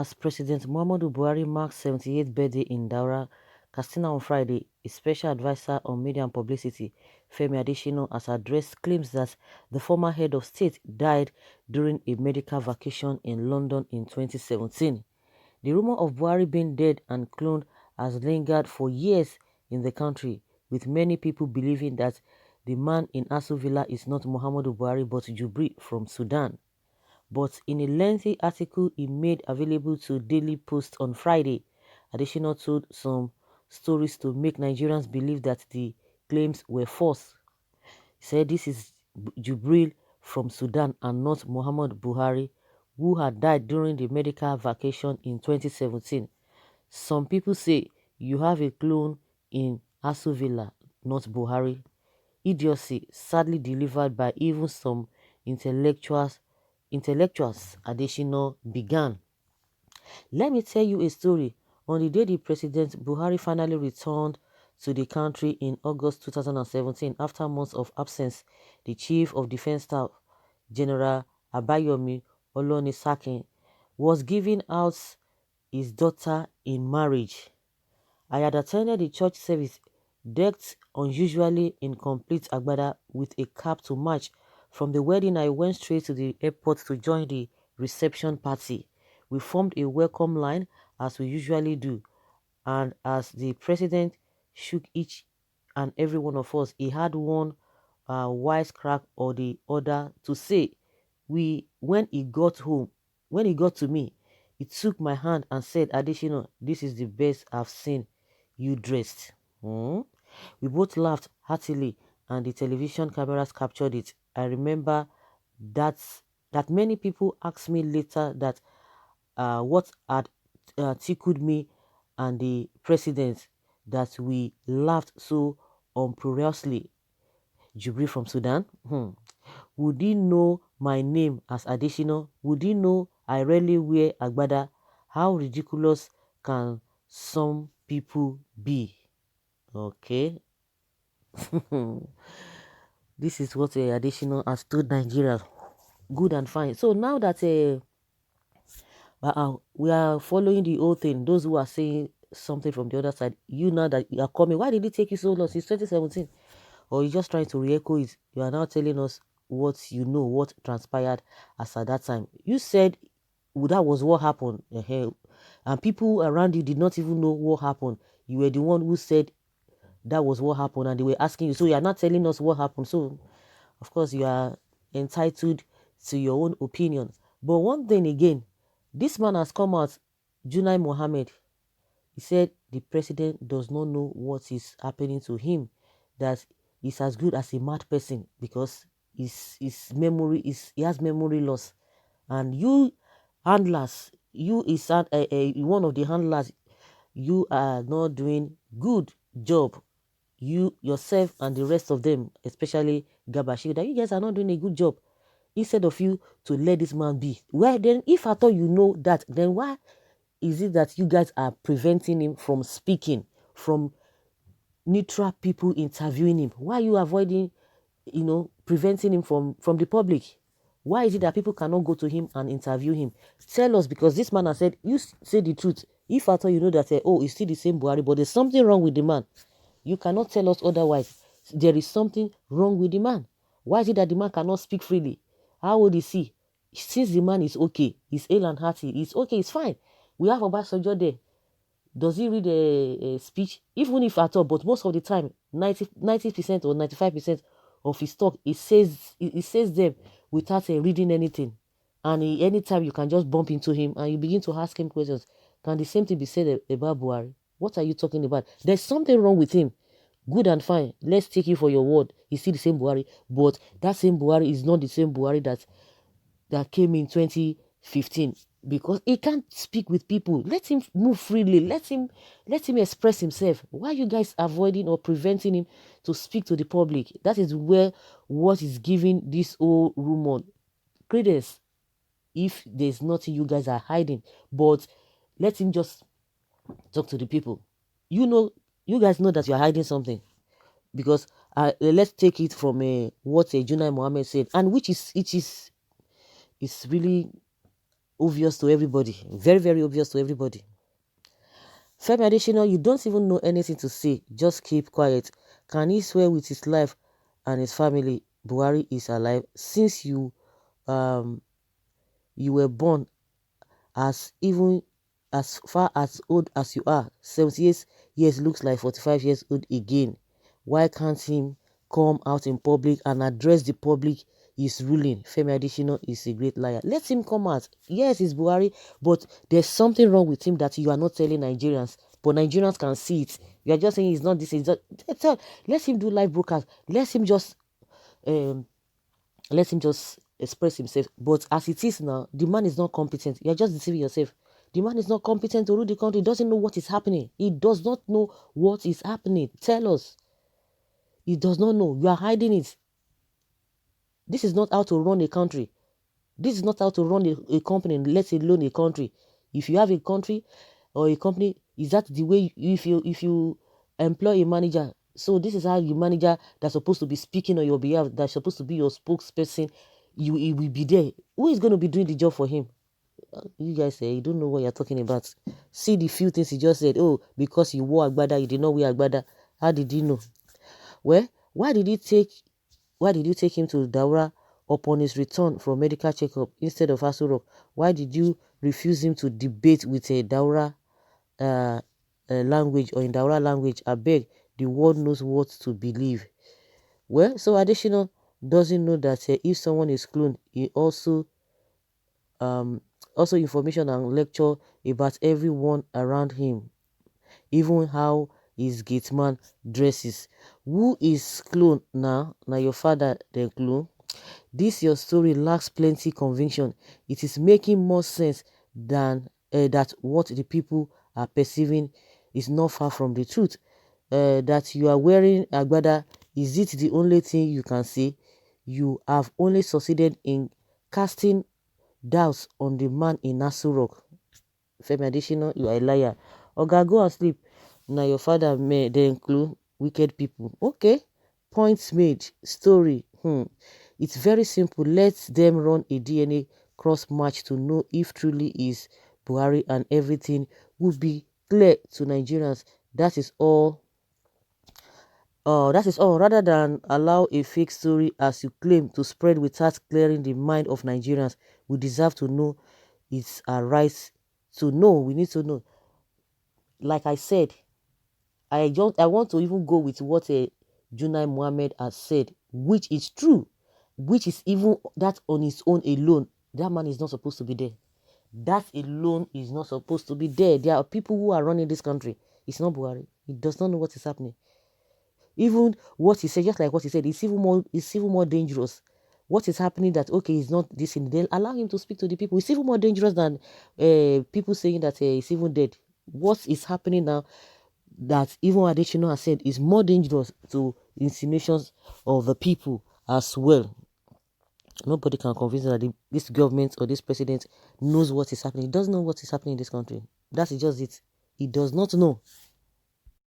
As President Muhammadu Buhari marks 78th birthday in Daura, Katsina on Friday, a special advisor on media and publicity, Femi Adesina, has addressed claims that the former head of state died during a medical vacation in London in 2017. The rumor of Buhari being dead and cloned has lingered for years in the country, with many people believing that the man in Aso Villa is not Muhammadu Buhari but Jubril from Sudan. But in a lengthy article he made available to Daily Post on Friday, Adesina told some stories to make Nigerians believe that the claims were false. He said this is Jubril from Sudan and not Muhammad Buhari, who had died during the medical vacation in 2017. Some people say you have a clone in Aso Villa, not Buhari. Idiocy sadly delivered by even some intellectuals, Adesina began. Let me tell you a story. On the day the President Buhari finally returned to the country in August 2017 after months of absence, the Chief of Defense Staff, General Abayomi Olonisakin, was giving out his daughter in marriage. I had attended the church service decked unusually in complete agbada with a cap to match. From the wedding, I went straight to the airport to join the reception party. We formed a welcome line as we usually do, and as the president shook each and every one of us, he had one wisecrack or the other to say. When he got home, when he got to me, he took my hand and said, "Adesina, this is the best I've seen you dressed." Hmm? We both laughed heartily, and the television cameras captured it. I remember that many people asked me later that what had tickled me and the president, that we laughed so uproariously. Jubril from Sudan. Would he know my name as Adesina? Would he know I rarely wear agbada? How ridiculous can some people be? Okay. This is what Adesina has told Nigeria. Good and fine. So now that we are following the whole thing, those who are saying something from the other side, you know that you are coming. Why did it take you so long since 2017? Or you just trying to re-echo it? You are now telling us what you know, what transpired as at that time. You said that was what happened, and people around you did not even know what happened. You were the one who said that was what happened, and they were asking you. So you are not telling us what happened. So of course you are entitled to your own opinion. But one thing again, this man has come out, Junai Mohammed. He said the president does not know what is happening to him, that he's as good as a mad person because his memory is, he has memory loss. And you handlers, you is one of the handlers, you are not doing good job. You yourself and the rest of them, especially Gabashi, that you guys are not doing a good job. Instead of you to let this man be. Well, then, if at all you know that, then why is it that you guys are preventing him from speaking, from neutral people interviewing him? Why are you avoiding, preventing him from the public? Why is it that people cannot go to him and interview him? Tell us, because this man has said, you say the truth. If at all you know that, it's still the same Buhari, but there's something wrong with the man. You cannot tell us otherwise. There is something wrong with the man. Why is it that the man cannot speak freely? How old is he? Since the man is okay, he's ill and hearty, he's okay, it's fine. We have Obasanjo there. Does he read a speech? Even if at all, but most of the time, 90% or 95% of his talk, he says them without reading anything. And anytime you can just bump into him and you begin to ask him questions. Can the same thing be said about Buhari? What are you talking about? There's something wrong with him. Good and fine. Let's take you for your word. He's still the same Buhari. But that same Buhari is not the same Buhari that came in 2015. Because he can't speak with people. Let him move freely. Let him express himself. Why are you guys avoiding or preventing him to speak to the public? That is where what is giving this whole rumor credence. If there's nothing you guys are hiding, but let him just talk to the people. You guys know that you're hiding something, because let's take it from what Junai Mohammed said, and which is really obvious to everybody. Very, very obvious to everybody. Femi Adesina, you don't even know anything to say. Just keep quiet. Can he swear with his life and his family Buhari is alive? Since um you were born, as even as far as old as you are, 78 years looks like 45 years old again. Why can't him come out in public and address the public his ruling? Femi Adesina is a great liar. Let him come out. Yes, it's Buhari, but there's something wrong with him that you are not telling Nigerians. But Nigerians can see it. You are just saying he's not this, he's not. Let him do live broadcast. Um, let him just express himself. But as it is now, the man is not competent. You're just deceiving yourself. The man is not competent to rule the country. He doesn't know what is happening. He does not know what is happening. Tell us. He does not know. You are hiding it. This is not how to run a country. This is not how to run a company, let alone a country. If you have a country or a company, is that the way if you employ a manager? So this is how your manager that's supposed to be speaking on your behalf, that's supposed to be your spokesperson, he will be there. Who is going to be doing the job for him? You guys say you don't know what you're talking about. See the few things he just said. Oh, because he wore agbada, he did not wear agbada. How did he know? Well, why did you take him to Daura upon his return from medical checkup instead of Aso Rock? Why did you refuse him to debate with a Daura language or in Daura language? I beg, the world knows what to believe. Well, so Adesina doesn't know that if someone is cloned, he also information and lecture about everyone around him, even how his gate man dresses. Who is clone now? Now your father the clone. This your story lacks plenty conviction. It is making more sense than that what the people are perceiving is not far from the truth. That you are wearing agbada, is it the only thing you can say? You have only succeeded in casting doubts on the man in Aso Rock. Femi Adesina, you are a liar. Oga, go and sleep. Now your father may they include wicked people. Okay. Points made. Story. It's very simple. Let them run a DNA cross match to know if truly is Buhari and everything will be clear to Nigerians. That is all. That is all. Rather than allow a fake story as you claim to spread without clearing the mind of Nigerians, we deserve to know. It's our right to know. We need to know. Like I said, I want to even go with what Junai Mohammed has said, which is true, which is even that on its own alone, that man is not supposed to be there. That alone is not supposed to be there. There are people who are running this country. It's not Buhari. He does not know what is happening. Even what he said, just like what he said, it's even more dangerous. What is happening that, okay, he's not this in, they'll allow him to speak to the people. It's even more dangerous than people saying that he's even dead. What is happening now that even Adesina has said is more dangerous to insinuations of the people as well. Nobody can convince that this government or this president knows what is happening. He doesn't know what is happening in this country. That is just it. He does not know.